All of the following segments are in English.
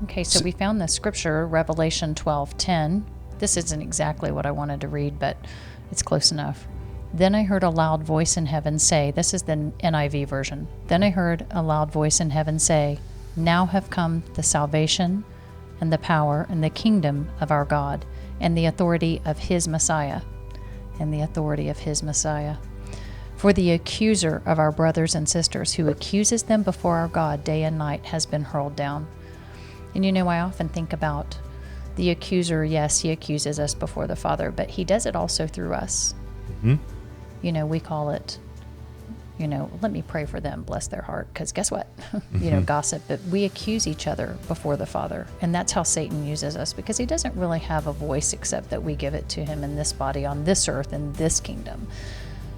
Okay, so we found the scripture, Revelation 12:10. This isn't exactly what I wanted to read, but it's close enough. Then I heard a loud voice in heaven say, this is the NIV version. Then I heard a loud voice in heaven say, now have come the salvation and the power and the kingdom of our God and the authority of his Messiah. And the authority of his Messiah. For the accuser of our brothers and sisters who accuses them before our God day and night has been hurled down. And I often think about the accuser. Yes, he accuses us before the Father, but he does it also through us. Mm-hmm. We call it, let me pray for them, bless their heart, because guess what? Gossip. But we accuse each other before the Father, and that's how Satan uses us, because he doesn't really have a voice except that we give it to him in this body, on this earth, in this kingdom.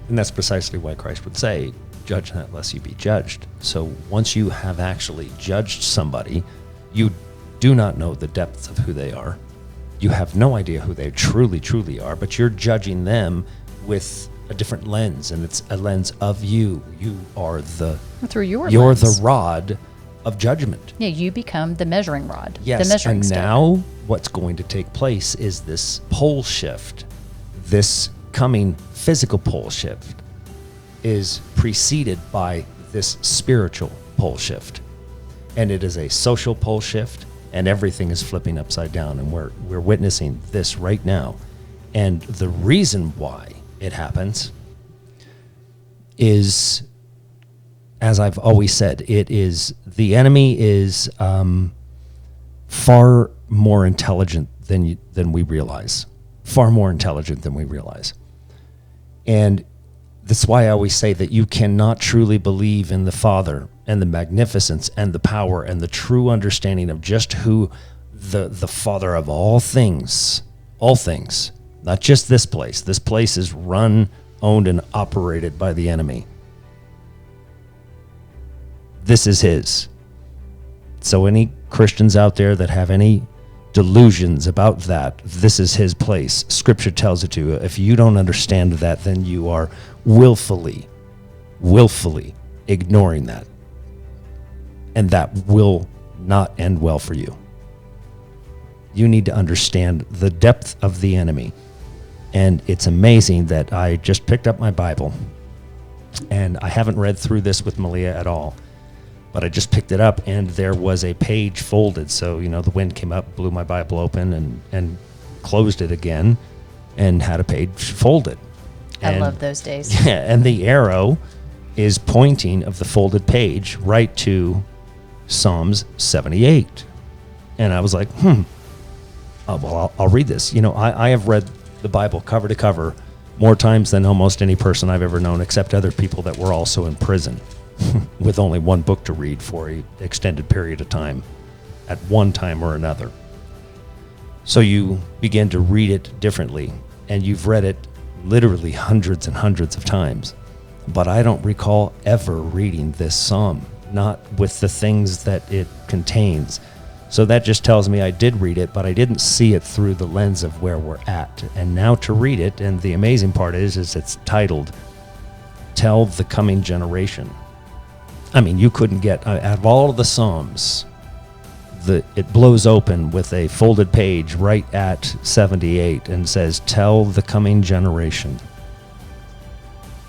And that's precisely why Christ would say, judge not lest you be judged. So once you have actually judged somebody, you do not know the depths of who they are. You have no idea who they truly, truly are, but you're judging them with a different lens, and it's a lens of you. You are through you're lens. the rod of judgment. Yeah, you become the measuring rod. Yes, the measuring and stick. now what's going to take place is this pole shift. This coming physical pole shift is preceded by this spiritual pole shift. And it is a social pole shift, and everything is flipping upside down, and we're witnessing this right now. And the reason why it happens is, as I've always said, the enemy is far more intelligent than we realize. Far more intelligent than we realize. And that's why I always say that you cannot truly believe in the Father and the magnificence and the power and the true understanding of just who the Father of all things, not just this place. This place is run, owned, and operated by the enemy. This is his. So any Christians out there that have any delusions about that, this is his place. Scripture tells it to you. If you don't understand that, then you are willfully ignoring that. And that will not end well for you. You need to understand the depth of the enemy. And it's amazing that I just picked up my Bible, and I haven't read through this with Melia at all. But I just picked it up, and there was a page folded. So, the wind came up, blew my Bible open, and closed it again, and had a page folded. I love those days. Yeah, and the arrow is pointing of the folded page right to Psalms 78. And I was like, I'll read this. I have read the Bible cover to cover more times than almost any person I've ever known, except other people that were also in prison. With only one book to read for an extended period of time at one time or another. So you begin to read it differently, and you've read it literally hundreds and hundreds of times. But I don't recall ever reading this psalm, not with the things that it contains. So that just tells me I did read it, but I didn't see it through the lens of where we're at. And now to read it, and the amazing part is it's titled, Tell the Coming Generation. I mean, you couldn't get, out of all of the Psalms, it blows open with a folded page right at 78 and says, Tell the Coming Generation.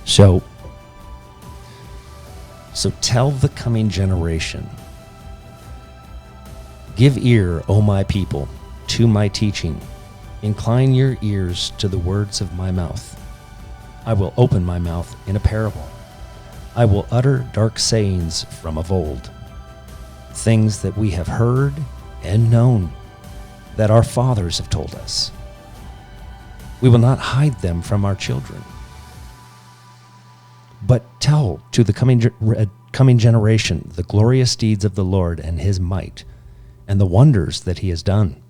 So tell the coming generation. Give ear, O my people, to my teaching. Incline your ears to the words of my mouth. I will open my mouth in a parable. I will utter dark sayings from of old, things that we have heard and known, that our fathers have told us. We will not hide them from our children, but tell to the coming generation the glorious deeds of the Lord and his might, and the wonders that he has done.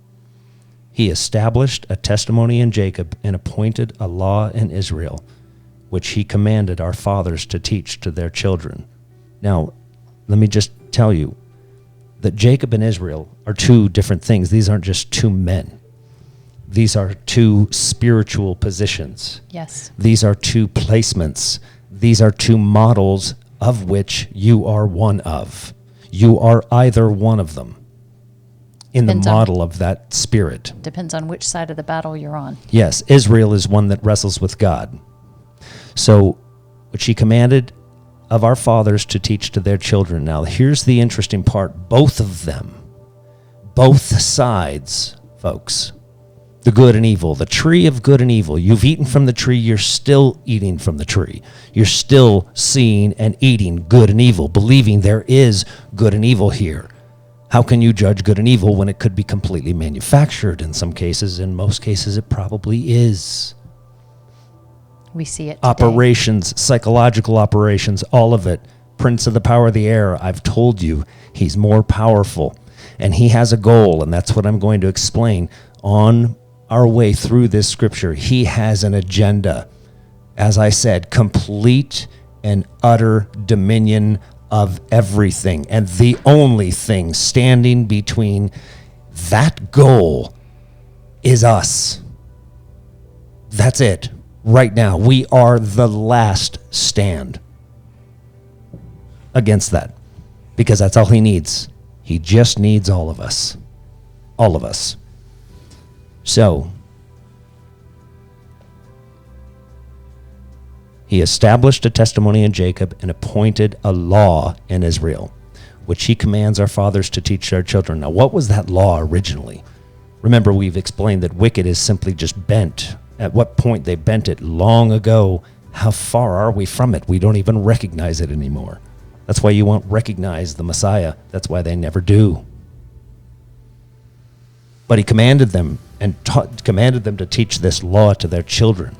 He established a testimony in Jacob and appointed a law in Israel, which he commanded our fathers to teach to their children. Now, let me just tell you that Jacob and Israel are two different things. These aren't just two men. These are two spiritual positions. Yes. These are two placements. These are two models of which you are one of. You are either one of them. in the Depends on- model of that spirit. Depends on which side of the battle you're on. Yes, Israel is one that wrestles with God. So, what she commanded of our fathers to teach to their children. Now, here's the interesting part. Both of them, both sides, folks, the good and evil, the tree of good and evil. You've eaten from the tree, you're still eating from the tree. You're still seeing and eating good and evil, believing there is good and evil here. How can you judge good and evil when it could be completely manufactured in some cases? In most cases, it probably is. We see it today. Operations, psychological operations, all of it. Prince of the power of the air, I've told you, he's more powerful. And he has a goal, and that's what I'm going to explain on our way through this scripture. He has an agenda. As I said, complete and utter dominion of everything. And the only thing standing between that goal is us. That's it. Right now, we are the last stand against that, because that's all he needs. He just needs all of us. All of us. So, he established a testimony in Jacob and appointed a law in Israel, which he commands our fathers to teach their children. Now, what was that law originally? Remember, we've explained that wicked is simply just bent. At what point they bent it long ago. How far are we from it? We don't even recognize it anymore. That's why you won't recognize the Messiah. That's why they never do. But he commanded them commanded them to teach this law to their children.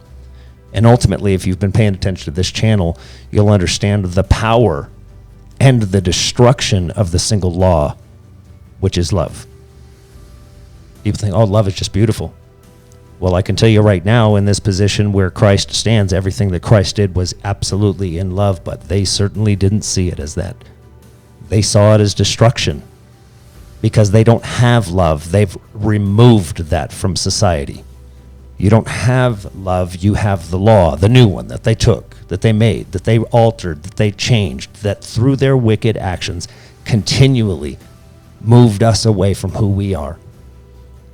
And ultimately, if you've been paying attention to this channel, you'll understand the power and the destruction of the single law, which is love. People think, oh, love is just beautiful. Well, I can tell you right now, in this position where Christ stands, everything that Christ did was absolutely in love, but they certainly didn't see it as that. They saw it as destruction because they don't have love. They've removed that from society. You don't have love, you have the law, the new one that they took, that they made, that they altered, that they changed, that through their wicked actions continually moved us away from who we are.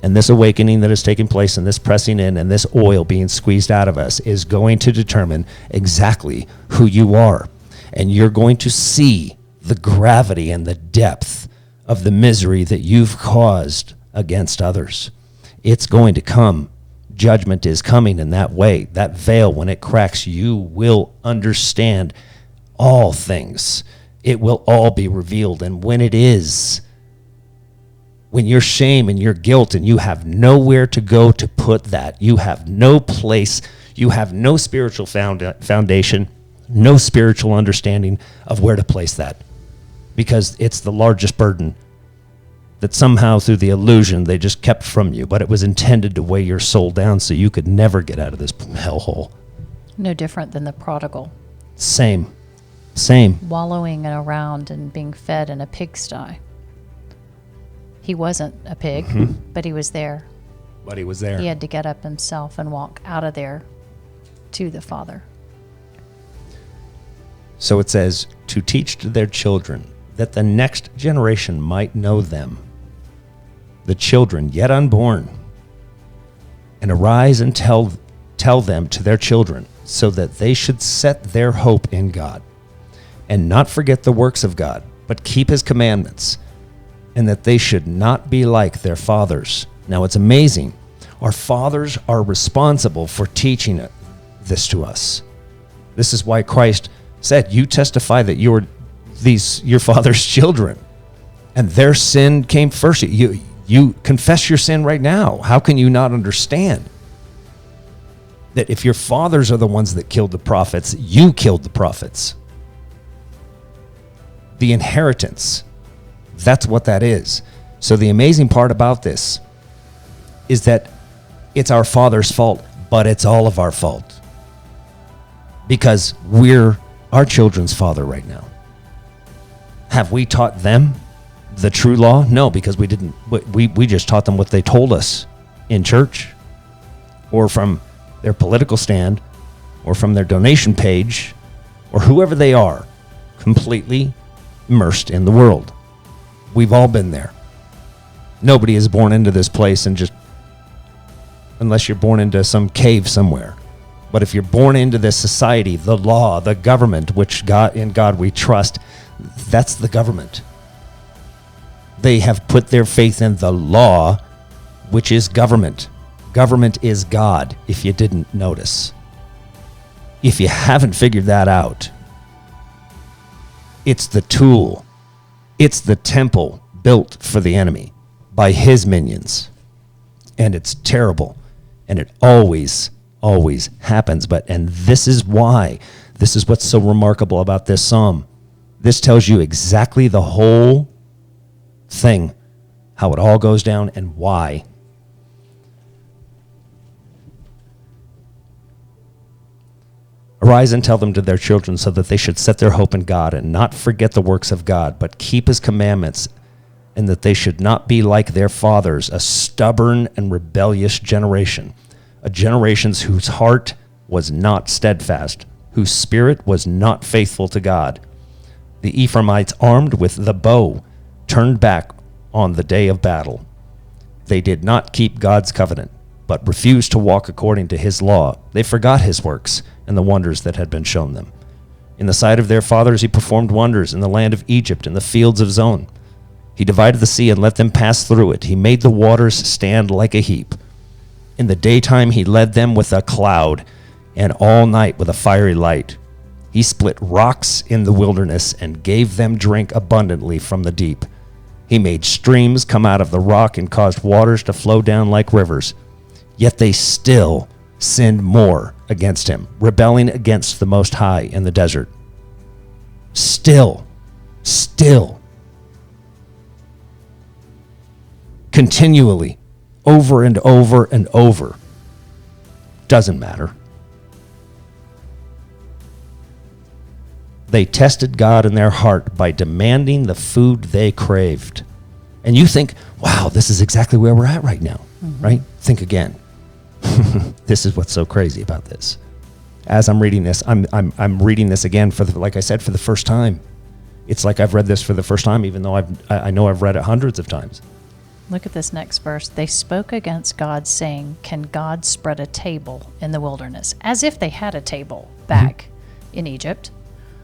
And this awakening that is taking place and this pressing in and this oil being squeezed out of us is going to determine exactly who you are. And you're going to see the gravity and the depth of the misery that you've caused against others. It's going to come. Judgment is coming in that way. That veil, when it cracks, you will understand all things. It will all be revealed. And when it is, when your shame and your guilt and you have nowhere to go to put that, you have no place, you have no spiritual foundation, no spiritual understanding of where to place that, because it's the largest burden that somehow through the illusion they just kept from you, but it was intended to weigh your soul down so you could never get out of this hellhole. No different than the prodigal. Same. Wallowing around and being fed in a pigsty. He wasn't a pig, but he was there. But he was there. He had to get up himself and walk out of there to the Father. So it says, to teach to their children, that the next generation might know them, the children yet unborn, and arise and tell them to their children, so that they should set their hope in God, and not forget the works of God, but keep his commandments, and that they should not be like their fathers. Now it's amazing. Our fathers are responsible for teaching this to us. This is why Christ said, you testify that you're your father's children, and their sin came first. You confess your sin right now. How can you not understand that if your fathers are the ones that killed the prophets, you killed the prophets? The inheritance, that's what that is. So the amazing part about this is that it's our Father's fault, but it's all of our fault, because we're our children's father right now. Have we taught them the true law? No, because we didn't. We just taught them what they told us in church, or from their political stand, or from their donation page, or whoever they are, completely immersed in the world. We've all been there. Nobody is born into this place and just, unless you're born into some cave somewhere. But if you're born into this society, the law, the government, which in God we trust, that's the government. They have put their faith in the law, which is government. Government is God, if you didn't notice. If you haven't figured that out, it's the tool. It's the temple built for the enemy by his minions. And it's terrible. And it always happens. And this is why, this is what's so remarkable about this psalm. This tells you exactly the whole thing, how it all goes down and why. Arise and tell them to their children, so that they should set their hope in God and not forget the works of God, but keep his commandments, and that they should not be like their fathers, a stubborn and rebellious generation, a generation whose heart was not steadfast, whose spirit was not faithful to God. The Ephraimites, armed with the bow, turned back on the day of battle. They did not keep God's covenant, but refused to walk according to his law. They forgot his works and the wonders that had been shown them. In the sight of their fathers he performed wonders in the land of Egypt, in the fields of Zon. He divided the sea and let them pass through it. He made the waters stand like a heap. In the daytime he led them with a cloud, and all night with a fiery light. He split rocks in the wilderness and gave them drink abundantly from the deep. He made streams come out of the rock and caused waters to flow down like rivers. Yet they still sinned more against him, rebelling against the Most High in the desert. Still, continually, over and over and over. Doesn't matter. They tested God in their heart by demanding the food they craved. And you think, wow, this is exactly where we're at right now, right? Think again. This is what's so crazy about this. As I'm reading this, I'm reading this again like I said, for the first time. It's like I've read this for the first time, even though I know I've read it hundreds of times. Look at this next verse. They spoke against God, saying, "Can God spread a table in the wilderness?" As if they had a table back in Egypt.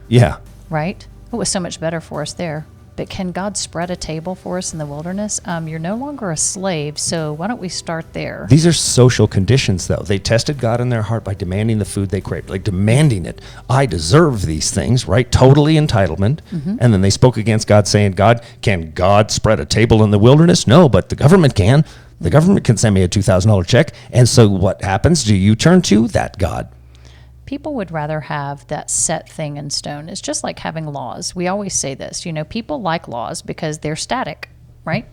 Yeah. Right? It was so much better for us there. But can God spread a table for us in the wilderness? You're no longer a slave, so why don't we start there? These are social conditions, though. They tested God in their heart by demanding the food they craved, like demanding it. I deserve these things, right? Totally entitlement. And then they spoke against God, saying, can God spread a table in the wilderness? No, but the government can. The government can send me a $2,000 check. And so what happens? Do you turn to that God? People would rather have that set thing in stone. It's just like having laws. We always say this, people like laws because they're static, right?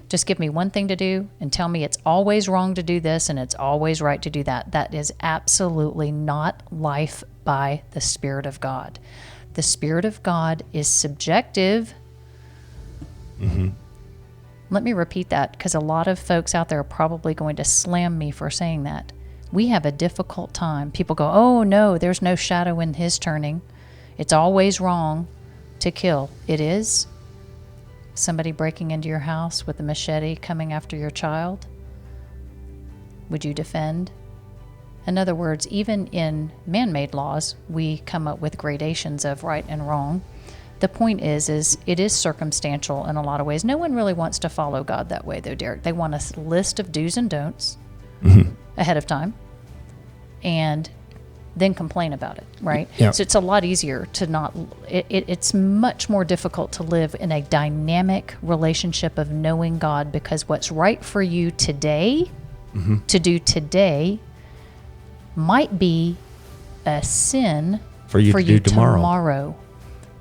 Just give me one thing to do and tell me it's always wrong to do this and it's always right to do that. That is absolutely not life by the Spirit of God. The Spirit of God is subjective. Let me repeat that, because a lot of folks out there are probably going to slam me for saying that. We have a difficult time. People go, oh no, there's no shadow in his turning. It's always wrong to kill. It is. Somebody breaking into your house with a machete coming after your child. Would you defend? In other words, even in man-made laws, we come up with gradations of right and wrong. The point is it is circumstantial in a lot of ways. No one really wants to follow God that way, though, Derek. They want a list of do's and don'ts ahead of time and then complain about it, right? Yeah. So it's a lot easier to not, it's much more difficult to live in a dynamic relationship of knowing God, because what's right for you today, to do today, might be a sin for you to do tomorrow,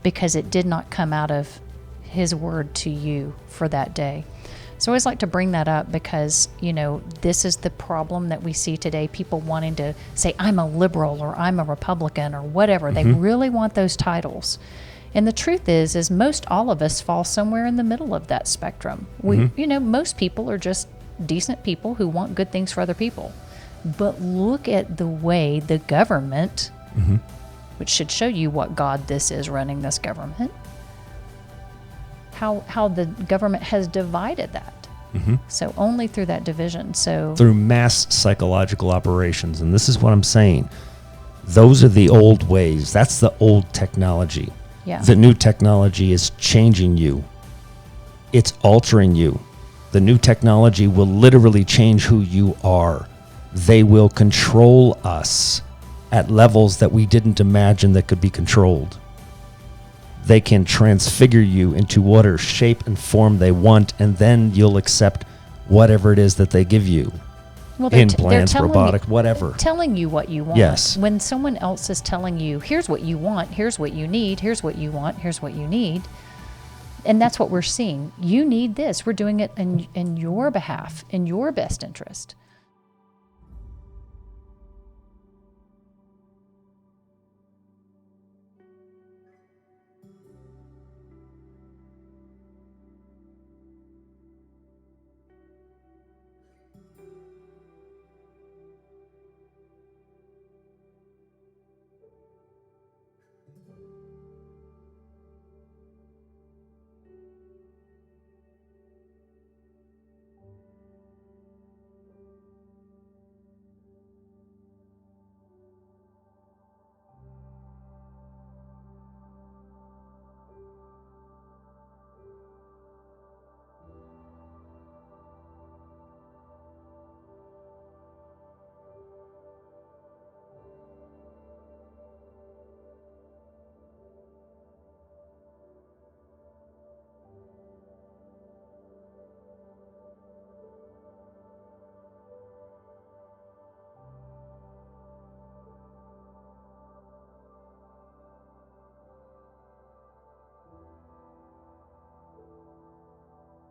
because it did not come out of his word to you for that day. So I always like to bring that up because, this is the problem that we see today. People wanting to say, I'm a liberal or I'm a Republican or whatever. They really want those titles. And the truth is most all of us fall somewhere in the middle of that spectrum. We, most people are just decent people who want good things for other people. But look at the way the government, which should show you what God this is running this government, how the government has divided that. So only through that division. So Through mass psychological operations. And this is what I'm saying. Those are the old ways. That's the old technology. yeah. The new technology is changing you. It's altering you. The new technology will literally change who you are. They will control us at levels that we didn't imagine that could be controlled. They can transfigure you into whatever shape and form they want, and then you'll accept whatever it is that they give you. Well, Implants, telling robotic, you, whatever. Telling you what you want. Yes. When someone else is telling you, here's what you want, here's what you need, here's what you want, here's what you need. And that's what we're seeing. You need this. We're doing it in your behalf, in your best interest.